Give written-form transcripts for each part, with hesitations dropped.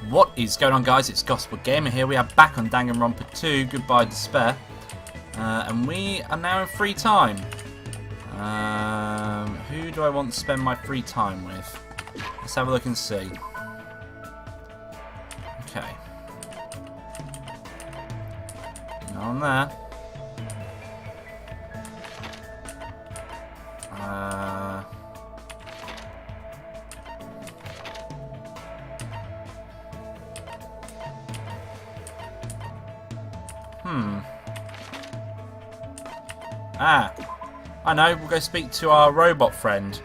What is going on, guys? It's Gospel Gamer here. We are back on Danganronpa 2, Goodbye Despair. And we are now in free time. Who do I want to spend my free time with? Let's have a look and see. Okay. No one there. I know. We'll go speak to our robot friend.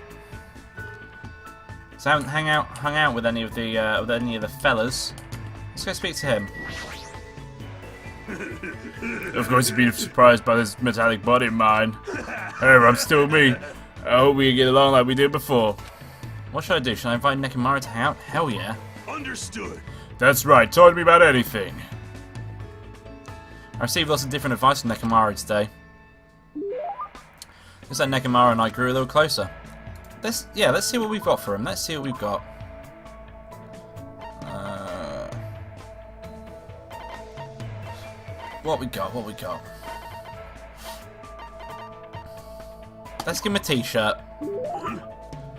So I haven't hung out with any of the fellas. Let's go speak to him. Of course, you've been surprised by this metallic body of mine. However, I'm still me. I hope we can get along like we did before. What should I do? Should I invite Nekomaru to hang out? Hell yeah. Understood. That's right. Talk to me about anything. I received lots of different advice from Nekomaru today. Looks like Nekomaru and I grew a little closer. Let's see what we've got for him. Let's see what we've got. What we got? Let's give him a t-shirt.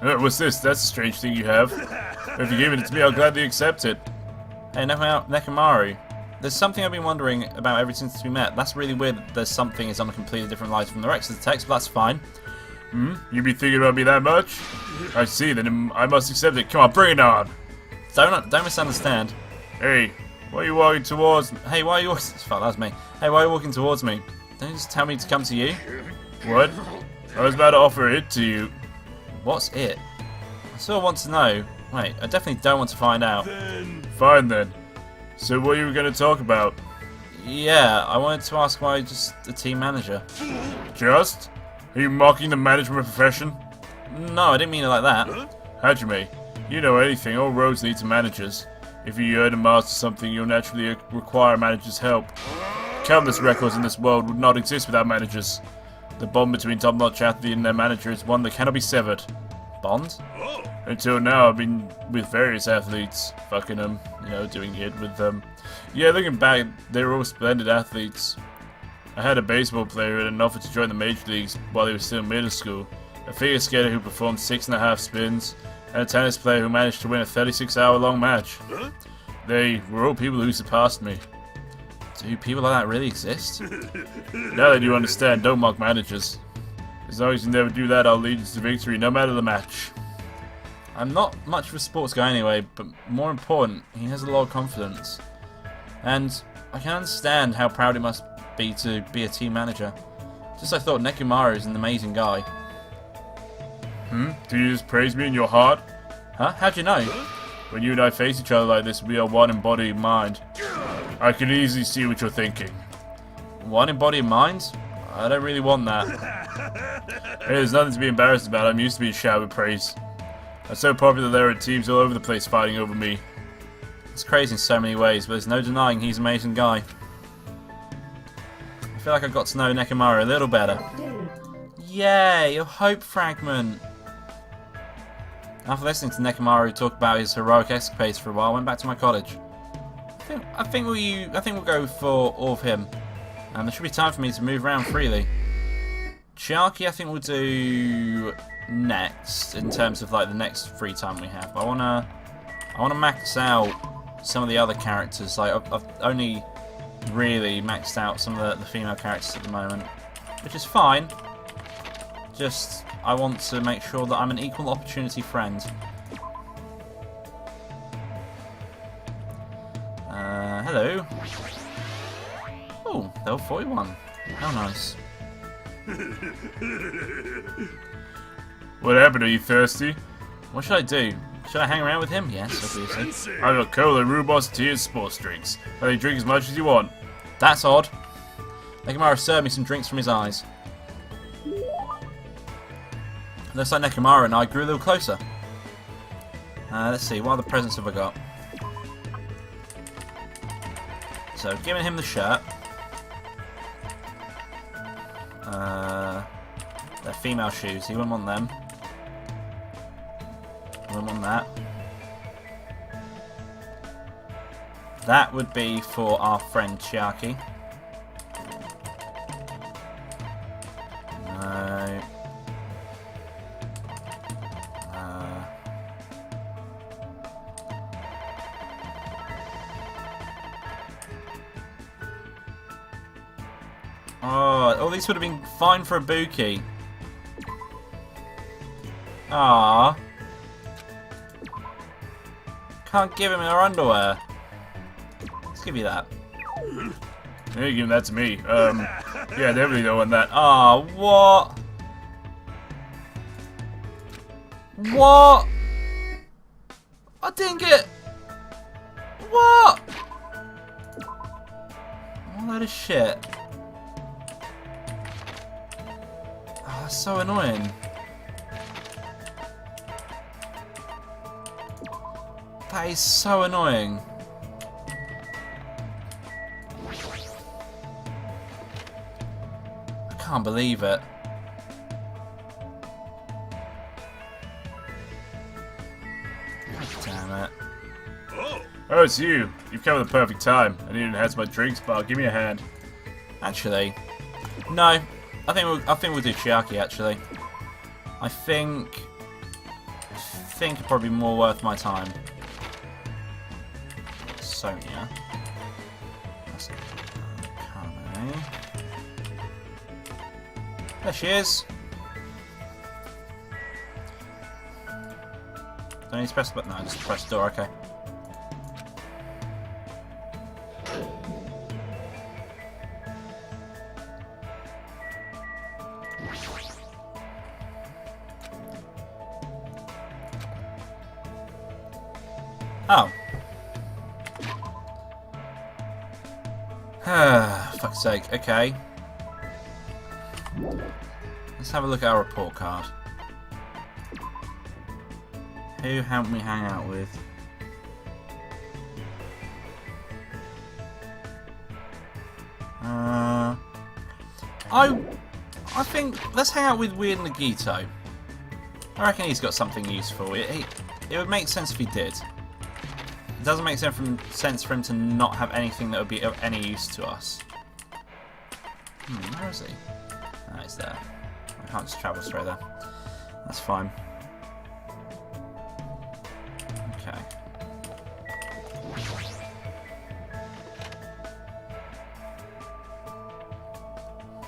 What's this? That's a strange thing you have. If you're giving it to me, I'll gladly accept it. Hey, Nekomaru. There's something I've been wondering about ever since we met. That's really weird that there's something is on a completely different light from the rest of the text, but that's fine. You be thinking about me that much? I see, then I must accept it. Come on, bring it on! Don't misunderstand. Hey, why are you walking towards me? Hey, why are you walking... Fuck, that was me. Hey, why are you walking towards me? Don't you just tell me to come to you? What? I was about to offer it to you. What's it? I still want to know. Wait, I definitely don't want to find out. Fine then. So what you were going to talk about? Yeah, I wanted to ask why just a team manager. Just? Are you mocking the management profession? No, I didn't mean it like that. Hajime, you know anything, all roads lead to managers. If you yearn to master something, you'll naturally require a manager's help. Countless records in this world would not exist without managers. The bond between top-notch athlete and their manager is one that cannot be severed. Bond? Until now, I've been with various athletes, fucking them, doing it with them. Yeah, looking back, they were all splendid athletes. I had a baseball player who had an offer to join the major leagues while he was still in middle school, a figure skater who performed 6.5 spins, and a tennis player who managed to win a 36-hour-long match. They were all people who surpassed me. Do people like that really exist? Now that you understand, don't mock managers. As long as you never do that, I'll lead you to victory, no matter the match. I'm not much of a sports guy anyway, but more important, he has a lot of confidence. And I can understand how proud it must be to be a team manager. Just I thought Nekomaru is an amazing guy. Do you just praise me in your heart? Huh? How'd you know? When you and I face each other like this, we are one in body and mind. I can easily see what you're thinking. One in body and mind? I don't really want that. Hey, there's nothing to be embarrassed about. I'm used to being showered with praise. I'm so popular there are teams all over the place fighting over me. It's crazy in so many ways, but there's no denying he's an amazing guy. I feel like I got to know Nekomaru a little better. Yay! A hope fragment! After listening to Nekomaru talk about his heroic escapades for a while, I went back to my college. I think we'll go for all of him. And there should be time for me to move around freely. Chiaki, I think we'll do next in terms of like the next free time we have. But I wanna max out some of the other characters. Like I've only really maxed out some of the female characters at the moment, which is fine. Just I want to make sure that I'm an equal opportunity friend. Hello. Oh, level 41. How nice. What happened? Are you thirsty? What should I do? Should I hang around with him? Yes, obviously. I've got cola, rhubarb, tea, and sports drinks. Let you drink as much as you want. That's odd. Nekomaru served me some drinks from his eyes. Looks like Nekomaru and I grew a little closer. Let's see, what other presents have I got? So, giving him the shirt. They're female shoes, he wouldn't want them. He wouldn't want that. That would be for our friend Chiaki. No. Oh, these would have been fine for a Buki. Ah. Can't give him her underwear. Let's give you that. You're giving that to me. Yeah, definitely don't want that. Ah, what? What? I didn't get... What? What a load of shit. Oh, that's so annoying. That is so annoying. I can't believe it. God damn it. Oh, it's you. You've come at the perfect time. I need to enhance my drinks bar. Give me a hand. Actually, no. I think we'll do Chiaki. Actually, I think it'd probably be more worth my time. Sonia. That's Kame. There she is. Don't need to press the button. No, just press the door. Okay. Oh. Fuck's sake. Okay. Let's have a look at our report card. Who helped me hang out with? I think let's hang out with Weird Nagito. I reckon he's got something useful. It would make sense if he did. It doesn't make sense for him to not have anything that would be of any use to us. Where is he? Oh, he's there. I can't just travel straight there. That's fine. Okay.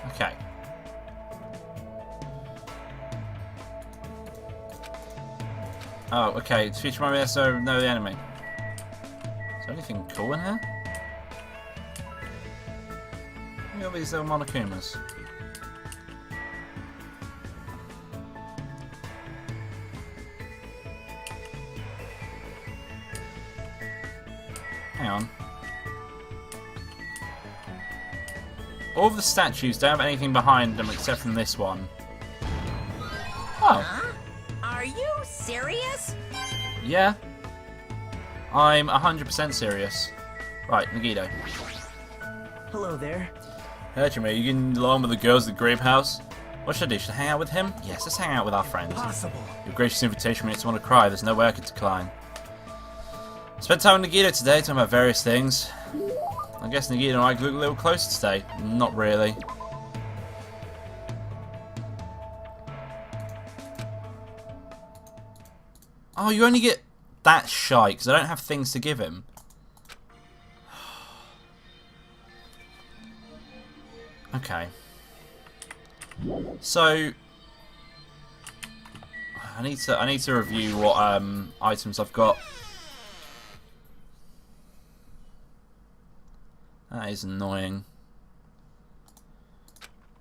Okay. Oh, okay. It's feature my so know the enemy. Is there anything cool in here? Look at all these little Monokumas. Hang on. All of the statues don't have anything behind them except from this one. Oh. Huh? Are you serious? Yeah. I'm 100% serious. Right, Nagito. Hello there. Hey, Jimmy, you getting along with the girls at the Grape House? What should I do? Should I hang out with him? Yes, let's hang out with our friends. Possible. Your gracious invitation makes me want to cry. There's no way I could decline. Spent time with Nagito today, talking about various things. I guess Nagito and I look a little closer today. Not really. Oh, you only get that shy because I don't have things to give him. Okay. So I need to review what items I've got. That is annoying.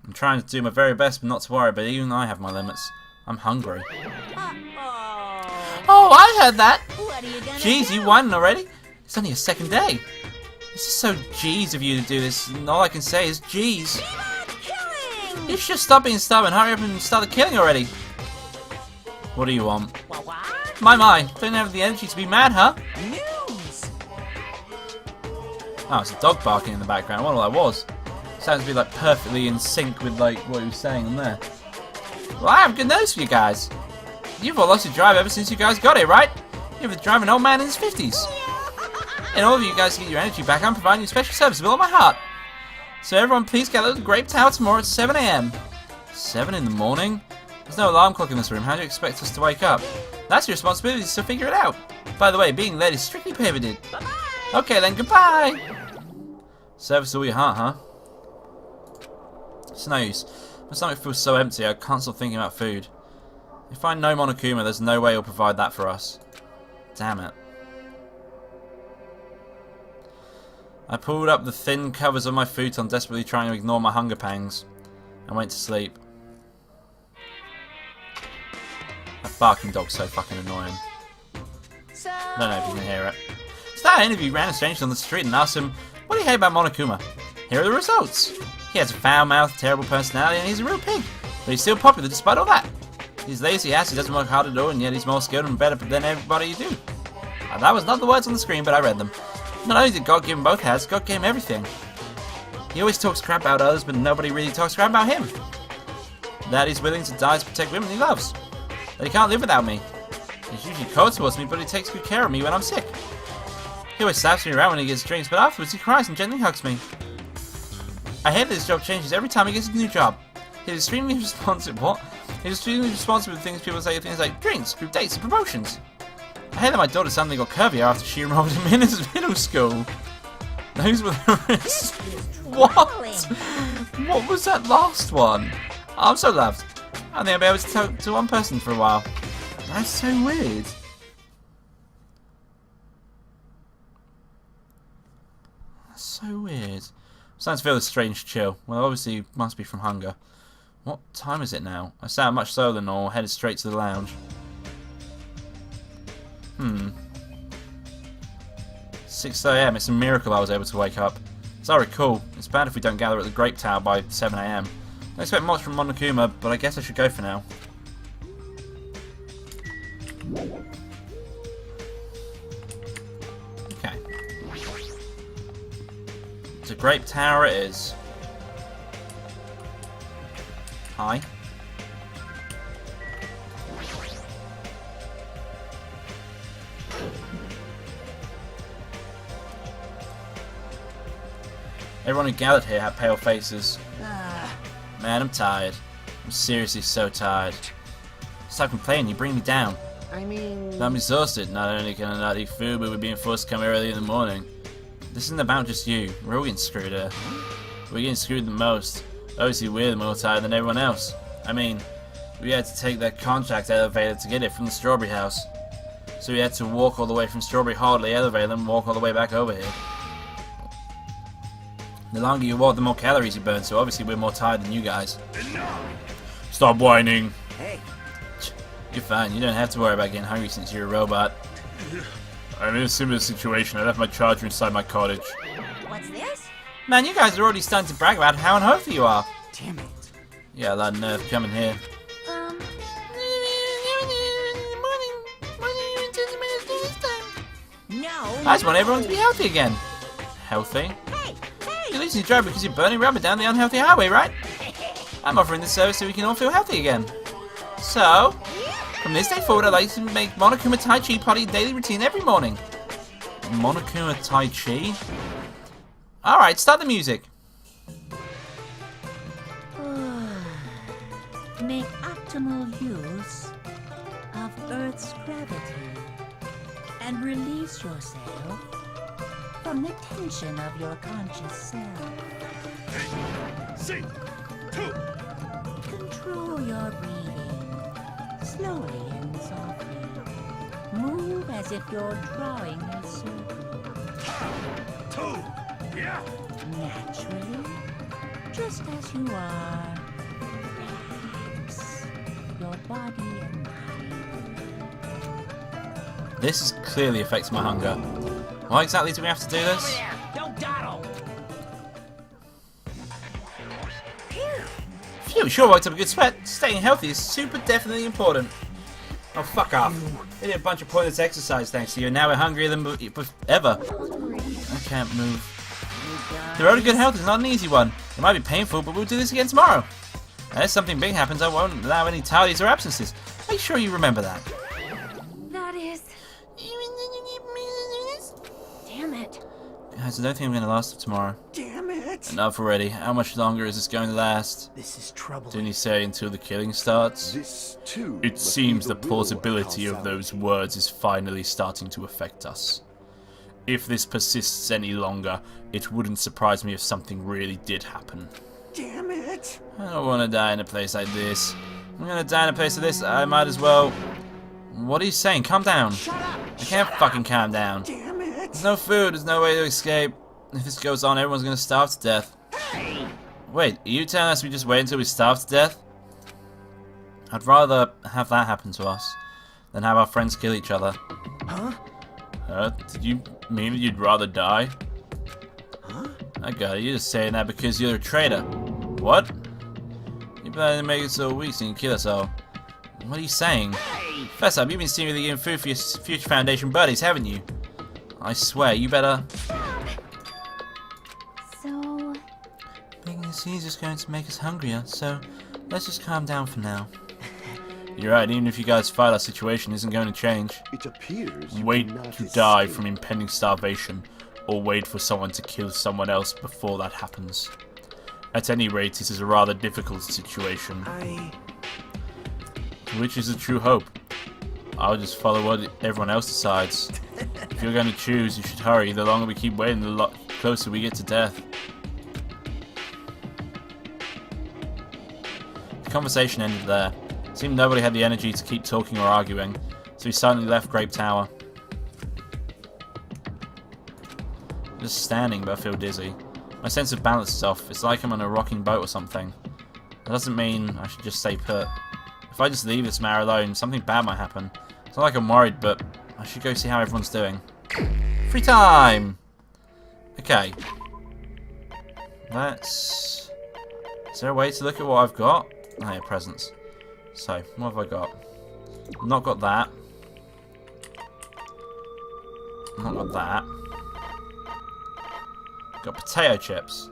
I'm trying to do my very best but not to worry, but even I have my limits. I'm hungry. Oh, I heard that! What are you gonna Jeez, do? you won already? It's only a second day. This is so G's of you to do this, and all I can say is G's. Killing! You should just stop being stubborn, hurry up and start the killing already. What do you want? What? My, don't have the energy to be mad, huh? News! Oh, it's a dog barking in the background, I wonder what that was. Sounds to be like perfectly in sync with like what he was saying on there. Well, I have good news for you guys. You've all lost your drive ever since you guys got it, right? You're driving an old man in his 50s. In order for you guys to get your energy back, I'm providing you special service with all my heart. So everyone please gather at the Grape Tower tomorrow at 7 AM. 7 in the morning? There's no alarm clock in this room. How do you expect us to wake up? That's your responsibility, so figure it out. By the way, being late is strictly prohibited. Bye-bye. Okay then, goodbye! Service to all your heart, huh? It's no use. My stomach feels so empty, I can't stop thinking about food. If I know Monokuma, there's no way he'll provide that for us. Damn it. I pulled up the thin covers of my futon, desperately trying to ignore my hunger pangs, and went to sleep. That barking dog's so fucking annoying. So, I don't know if you can hear it. So that interview ran a stranger on the street and asked him, what do you hate about Monokuma? Here are the results. He has a foul-mouthed, terrible personality and he's a real pig. But he's still popular despite all that. He's lazy ass, he doesn't work hard at all, and yet he's more skilled and better than everybody you do. And that was not the words on the screen, but I read them. Not only did God give him both hands, God gave him everything. He always talks crap about others, but nobody really talks crap about him. That he's willing to die to protect women he loves. That he can't live without me. He's usually cold towards me, but he takes good care of me when I'm sick. He always slaps me around when he gets drinks, but afterwards he cries and gently hugs me. I hate that his job changes every time he gets a new job. He's extremely responsive. What? He's extremely responsive with things people say, things like drinks, group dates, and promotions. I hate that my daughter suddenly got curvier after she enrolled him in his middle school. Those were the risks. What? What was that last one? I'm so loved. I think I'll be able to talk to one person for a while. That's so weird. That's so weird. I'm starting to feel a strange chill. Well, obviously, it must be from hunger. What time is it now? I sound much slower than normal, headed straight to the lounge. 6 AM, it's a miracle I was able to wake up. As I recall, it's bad if we don't gather at the Grape Tower by 7 AM. I expect much from Monokuma, but I guess I should go for now. Okay. The Grape Tower it is. Hi. Everyone who gathered here had pale faces. Man, I'm tired. I'm seriously so tired. Stop complaining, you bring me down. I mean... I'm exhausted. Not only can I not eat food, but we're being forced to come early in the morning. This isn't about just you. We're all getting screwed here. We're getting screwed the most. Obviously, we're more tired than everyone else. I mean, we had to take that contract elevator to get it from the Strawberry House. So we had to walk all the way from Strawberry Hall to the elevator and walk all the way back over here. The longer you walk, the more calories you burn, so obviously we're more tired than you guys. Stop whining. Hey, You're fine, you don't have to worry about getting hungry since you're a robot. I'm in a similar situation. I left my charger inside my cottage. what's this? Man, you guys are already starting to brag about how unhealthy you are. damn it. You got a lot of nerve coming here. No. I just want everyone to be healthy again. Healthy? Hey, hey. You're losing your job because you're burning rubber down the unhealthy highway, right? I'm offering this service so we can all feel healthy again. So, from this day forward, I'd like to make Monokuma Tai Chi part of your daily routine every morning. Monokuma Tai Chi? Alright, start the music. Make optimal use of Earth's gravity and release yourself from the tension of your conscious self. Control your breathing slowly and softly. Move as if you're drawing a circle. Naturally, just as you are. Relax your body and mind. This is clearly affecting my hunger. Why exactly do we have to do this? Don't dawdle. Phew, we sure worked up a good sweat. Staying healthy is super definitely important. Oh, fuck off. We did a bunch of pointless exercise thanks to you, and now we're hungrier than ever. I can't move. The road to good health is not an easy one. It might be painful, but we'll do this again tomorrow. Unless something big happens, I won't allow any tardies or absences. Make sure you remember that. That is... Damn it. Guys, I don't think I'm going to last till tomorrow. Damn it! Enough already. How much longer is this going to last? This is trouble. Didn't he say until the killing starts? This too. It must seems be the will plausibility of cast those words is finally starting to affect us. If this persists any longer, it wouldn't surprise me if something really did happen. Damn it! I don't want to die in a place like this. I'm going to die in a place like this. I might as well... What are you saying? Calm down. Shut up. I can't fucking calm down. Damn it! There's no food. There's no way to escape. If this goes on, everyone's going to starve to death. Wait, are you telling us we just wait until we starve to death? I'd rather have that happen to us than have our friends kill each other. Huh? Did you mean that you'd rather die? Huh? I got it. You're just saying that because you're a traitor. What? You plan to make us so weak so you can kill us all. What are you saying? First up, you've been secretly getting food for your future Foundation buddies, haven't you? I swear, you better... So, Making this easier is going to make us hungrier, so let's just calm down for now. You're right, even if you guys fight, our situation isn't going to change. It appears you Wait cannot to die escape. from impending starvation, or wait for someone to kill someone else before that happens. At any rate, this is a rather difficult situation. Which is the true hope? I'll just follow what everyone else decides. If you're going to choose, you should hurry. The longer we keep waiting, the closer we get to death. The conversation ended there. It seemed nobody had the energy to keep talking or arguing, so we silently left Grape Tower. I'm just standing, but I feel dizzy. My sense of balance is off. It's like I'm on a rocking boat or something. That doesn't mean I should just stay put. If I just leave this matter alone, something bad might happen. It's not like I'm worried, but I should go see how everyone's doing. Free time! Okay. Let's... Is there a way to look at what I've got? Oh yeah, presents. So, what have I got? Not got that. Not got that. Got potato chips.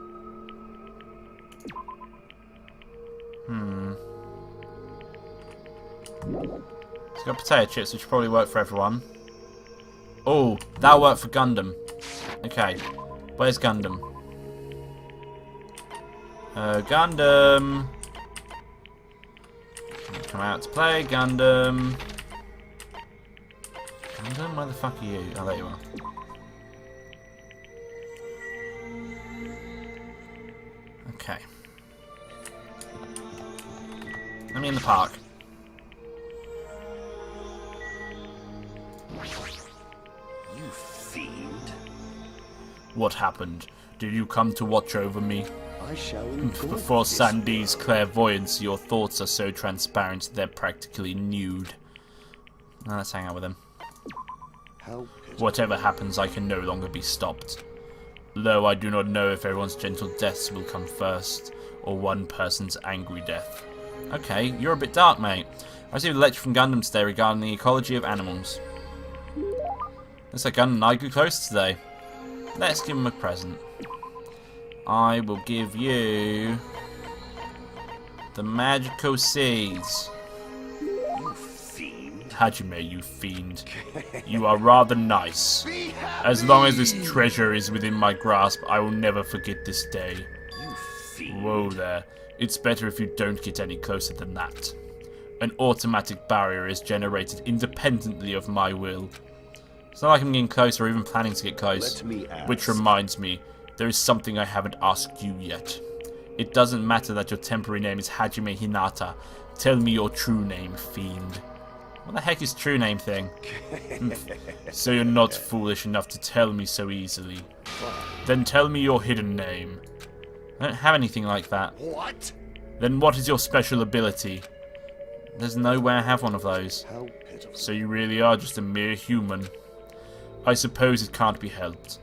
It's got potato chips, which probably work for everyone. Oh, that'll work for Gundam. Okay, where's Gundam? Gundam. Come out to play, Gundam. Gundam, where the fuck are you? Oh, there you are. Okay. Let me in the park. You fiend. What happened? Did you come to watch over me? I shall indulge Before this Sandy's clairvoyance, your thoughts are so transparent they're practically nude. Now let's hang out with him. How pitiful. Whatever happens, I can no longer be stopped. Though I do not know if everyone's gentle deaths will come first, or one person's angry death. Okay, you're a bit dark, mate. I received a lecture from Gundam today regarding the ecology of animals. Looks like Gundam and I grew close today. Let's give him a present. I will give you the magical seeds. You fiend. Hajime, you fiend. You are rather nice. Be As long as this treasure is within my grasp, I will never forget this day. You fiend. Whoa there. It's better if you don't get any closer than that. An automatic barrier is generated independently of my will. It's not like I'm getting close or even planning to get close. Let me ask. Which reminds me, there is something I haven't asked you yet. It doesn't matter that your temporary name is Hajime Hinata. Tell me your true name, fiend. What the heck is true name thing? So you're not foolish enough to tell me so easily. Then tell me your hidden name. I don't have anything like that. What? Then what is your special ability? There's no way I have one of those. How pitiful. So you really are just a mere human. I suppose it can't be helped.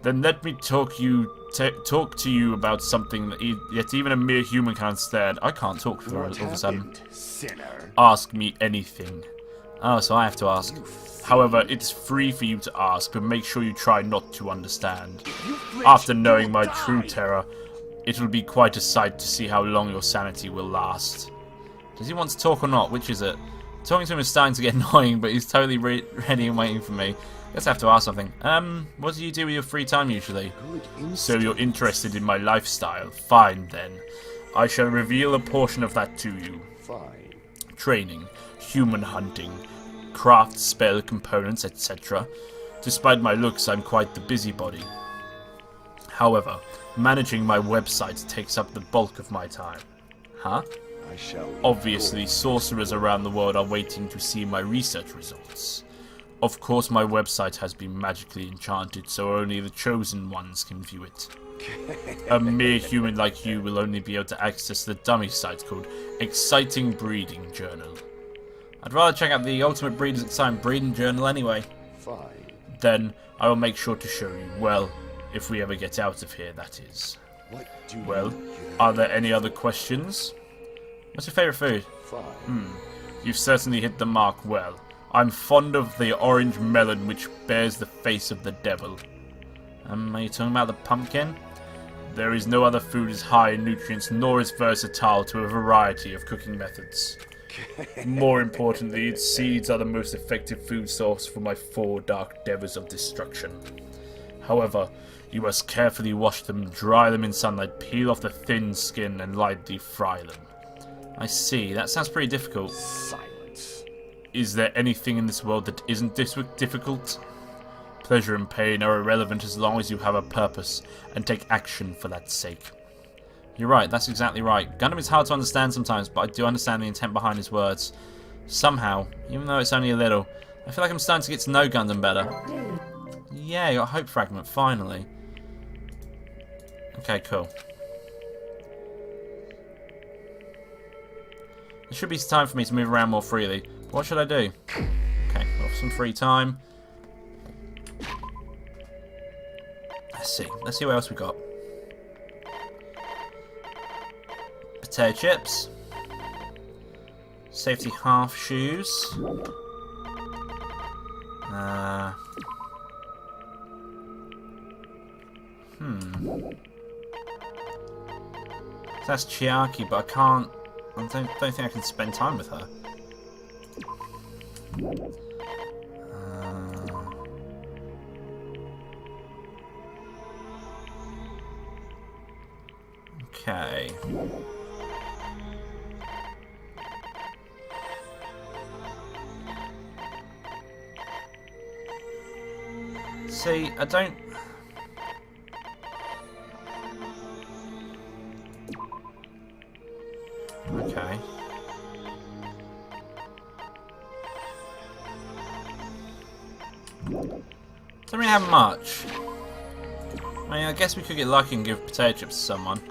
Then let me talk to you about something that even a mere human can understand. I can't talk for all What of a sudden. happened, sinner? Ask me anything. Oh, so I have to ask. However, it's free for you to ask, but make sure you try not to understand. You flinch, After knowing you'll my die. true terror, it will be quite a sight to see how long your sanity will last. Does he want to talk or not? Which is it? Talking to him is starting to get annoying, but he's totally ready and waiting for me. Guess I have to ask something. What do you do with your free time usually? So you're interested in my lifestyle? Fine then. I shall reveal a portion of that to you. Fine. Training, human hunting, craft spell components, etc. Despite my looks, I'm quite the busybody. However, managing my website takes up the bulk of my time. Huh? I shall. Obviously, sorcerers around the world are waiting to see my research results. Of course, my website has been magically enchanted, so only the chosen ones can view it. A mere human like you will only be able to access the dummy site called Exciting Breeding Journal. I'd rather check out the Ultimate Breeder's Exciting Breeding Journal anyway. Fine. Then, I will make sure to show you. Well, if we ever get out of here, that is. What do Well, you are there any other questions? What's your favourite food? Fine. You've certainly hit the mark well. I'm fond of the orange melon which bears the face of the devil. Are you talking about the pumpkin? There is no other food as high in nutrients nor as versatile to a variety of cooking methods. More importantly, its seeds are the most effective food source for my 4 dark devils of destruction. However, you must carefully wash them, dry them in sunlight, peel off the thin skin, and lightly fry them. I see. That sounds pretty difficult. Silence. Is there anything in this world that isn't difficult? Pleasure and pain are irrelevant as long as you have a purpose and take action for that sake. You're right. That's exactly right. Gundam is hard to understand sometimes, but I do understand the intent behind his words. Somehow, even though it's only a little, I feel like I'm starting to get to know Gundam better. Yeah, I got a hope fragment, finally. Okay, cool. There should be time for me to move around more freely. What should I do? Okay, got some free time. Let's see. Let's see what else we got. Potato chips. Safety half shoes. So that's Chiaki, but I can't. I don't think I can spend time with her. Okay. See, I don't. Okay. Don't really have much. I mean, I guess we could get lucky and give potato chips to someone.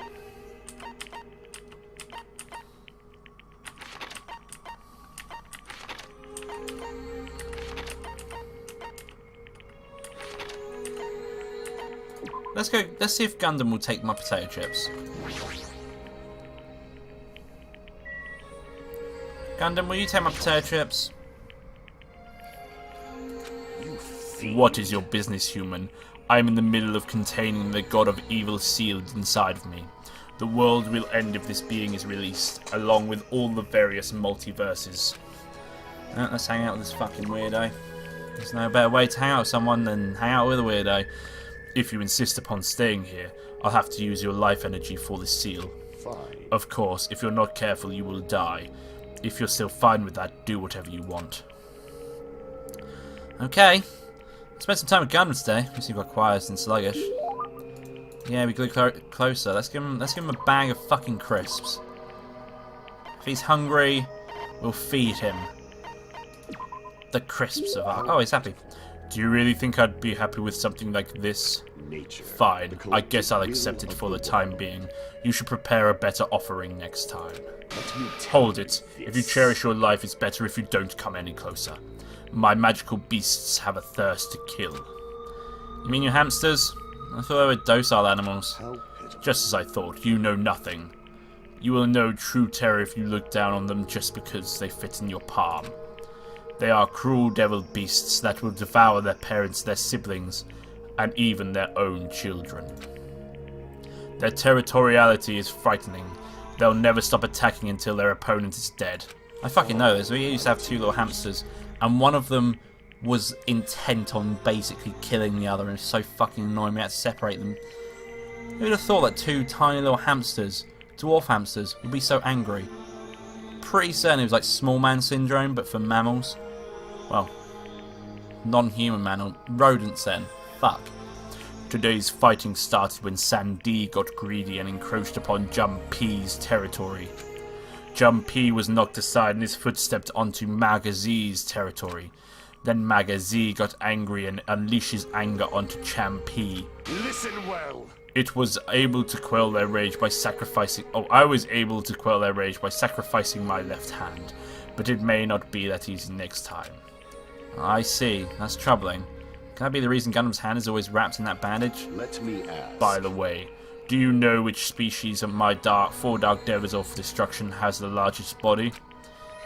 Let's go. Let's see if Gundam will take my potato chips. Gundam, will you take my potato chips? What is your business, human? I am in the middle of containing the god of evil sealed inside of me. The world will end if this being is released, along with all the various multiverses. Let's hang out with this fucking weirdo. There's no better way to hang out with someone than hang out with a weirdo. If you insist upon staying here, I'll have to use your life energy for this seal. Fine. Of course, if you're not careful, you will die. If you're still fine with that, do whatever you want. Okay. Spend some time with Gundam today. We seem quite quiet and sluggish. Yeah, we grew closer. Let's give him a bag of fucking crisps. If he's hungry, we'll feed him the crisps of our. Oh, he's happy. Do you really think I'd be happy with something like this? Nature. Fine, I guess I'll accept it for the time being. You should prepare a better offering next time. Hold it. If you cherish your life, it's better if you don't come any closer. My magical beasts have a thirst to kill. You mean your hamsters? I thought they were docile animals. How pitiful. Just as I thought, you know nothing. You will know true terror if you look down on them just because they fit in your palm. They are cruel devil beasts that will devour their parents, their siblings, and even their own children. Their territoriality is frightening. They'll never stop attacking until their opponent is dead. I fucking know this. We used to have 2 little hamsters, and one of them was intent on basically killing the other, and it's so fucking annoying we had to separate them. Who would have thought that two tiny little hamsters, dwarf hamsters, would be so angry? Pretty certain it was like small man syndrome, but for mammals. Well, non-human mammal, rodents then. Fuck. Today's fighting started when Sandy got greedy and encroached upon Jumpy's territory. Jumpy was knocked aside and his foot stepped onto Magazi's territory. Then Magazi got angry and unleashed his anger onto Champy. Listen well. It was able to quell their rage by sacrificing... I was able to quell their rage by sacrificing my left hand. But it may not be that easy next time. I see. That's troubling. Can that be the reason Gundam's hand is always wrapped in that bandage? Let me ask. By the way, do you know which species of my four Dark Devils of Destruction has the largest body?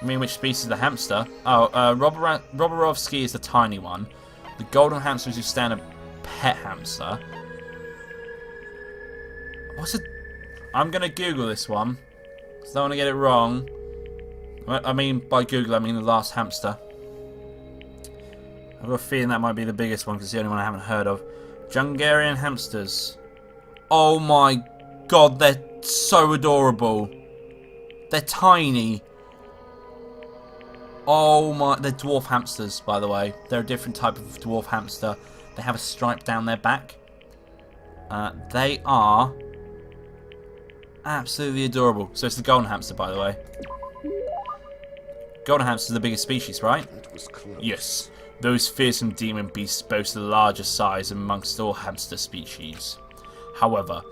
You mean which species? The hamster? Oh, Roborovsky is the tiny one. The golden hamster is your standard pet hamster. What's it? I'm gonna Google this one, because I don't want to get it wrong. I mean, by Google, I mean the last hamster. I've got a feeling that might be the biggest one, because it's the only one I haven't heard of. Jungarian hamsters. Oh my god, they're so adorable. They're tiny. Oh my, they're dwarf hamsters, by the way. They're a different type of dwarf hamster. They have a stripe down their back. They are absolutely adorable. So it's the golden hamster, by the way. Golden hamsters are the biggest species, right? That was close. Yes, those fearsome demon beasts boast the largest size amongst all hamster species. However,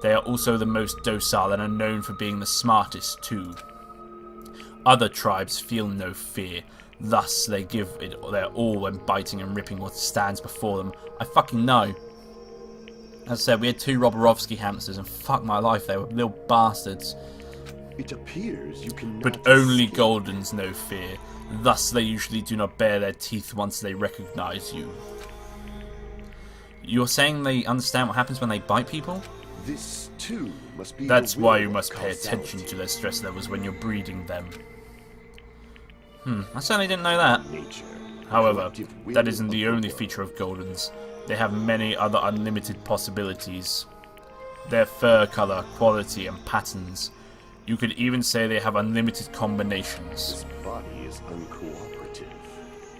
they are also the most docile and are known for being the smartest too. Other tribes feel no fear, thus they give it their all when biting and ripping what stands before them. I fucking know. As I said, we had two Roborovsky hamsters, and fuck my life, they were little bastards. It appears you can. But only Goldens know fear, thus they usually do not bare their teeth once they recognize you. You're saying they understand what happens when they bite people? This too must be. That's the why will you of must pay attention causality. to their stress levels when you're breeding them. I certainly didn't know that. Nature. However, Collective will that isn't of the the only world. feature of Goldens. They have many other unlimited possibilities. Their fur color, quality, and patterns. You could even say they have unlimited combinations. This body is uncooperative.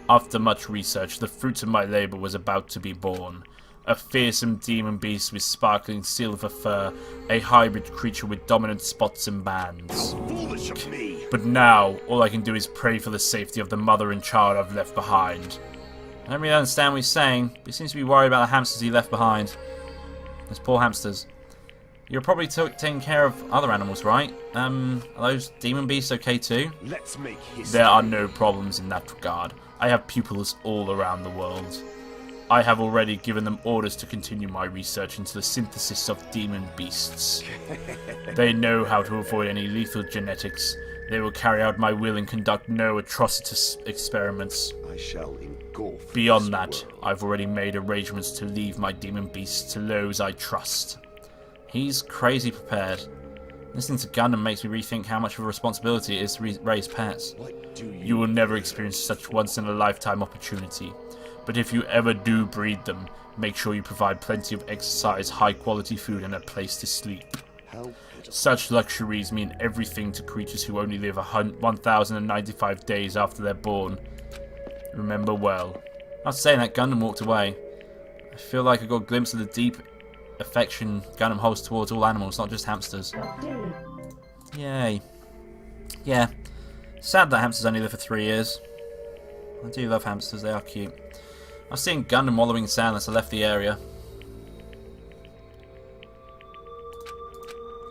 After much research, the fruit of my labor was about to be born. A fearsome demon beast with sparkling silver fur, a hybrid creature with dominant spots and bands. Foolish of me. But now, all I can do is pray for the safety of the mother and child I've left behind. I don't really understand what he's saying, but he seems to be worried about the hamsters he left behind. Those poor hamsters. You're probably taking care of other animals, right? Are those demon beasts okay too? Let's make history. There are no problems in that regard. I have pupils all around the world. I have already given them orders to continue my research into the synthesis of demon beasts. They know how to avoid any lethal genetics. They will carry out my will and conduct no atrocious experiments. I shall engulf. Beyond this that, world. I've already made arrangements to leave my demon beasts to those I trust. He's crazy prepared. Listening to Gundam makes me rethink how much of a responsibility it is to raise pets. What do You will never experience such once-in-a-lifetime opportunity. But if you ever do breed them, make sure you provide plenty of exercise, high-quality food, and a place to sleep. How Such luxuries mean everything to creatures who only live 1,095 days after they're born. Remember well. After saying that, Gundam walked away. I feel like I got a glimpse of the deep affection Gundam holds towards all animals, not just hamsters. Yay. Yeah. Sad that hamsters only live for 3 years. I do love hamsters, they are cute. I was seeing Gundam wallowing in sand as I left the area.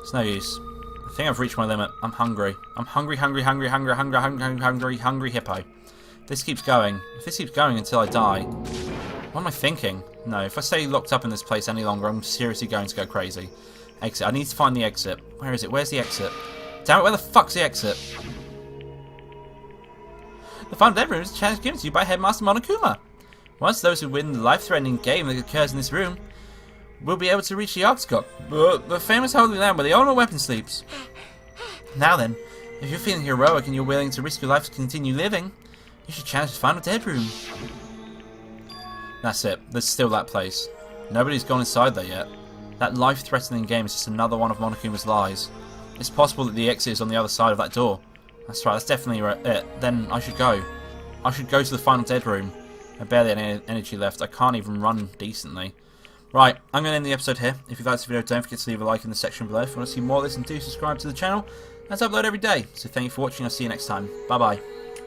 It's no use. I think I've reached my limit. I'm hungry. I'm hungry hippo. This keeps going. If this keeps going until I die... What am I thinking? No, if I stay locked up in this place any longer, I'm seriously going to go crazy. Exit. I need to find the exit. Where is it? Where's the exit? Damn it, where the fuck's the exit? The final dead room is a challenge given to you by Headmaster Monokuma. Once those who win the life-threatening game that occurs in this room will be able to reach the Arkscot, the famous Holy Land where the ultimate weapon sleeps. Now then, if you're feeling heroic and you're willing to risk your life to continue living, you should challenge the final dead room. That's it. There's still that place. Nobody's gone inside there yet. That life-threatening game is just another one of Monokuma's lies. It's possible that the exit is on the other side of that door. That's right, that's definitely it. Then I should go. I should go to the final dead room. I barely have any energy left. I can't even run decently. Right, I'm going to end the episode here. If you liked this video, don't forget to leave a like in the section below. If you want to see more of this, and do subscribe to the channel, as I upload every day. So thank you for watching. I'll see you next time. Bye-bye.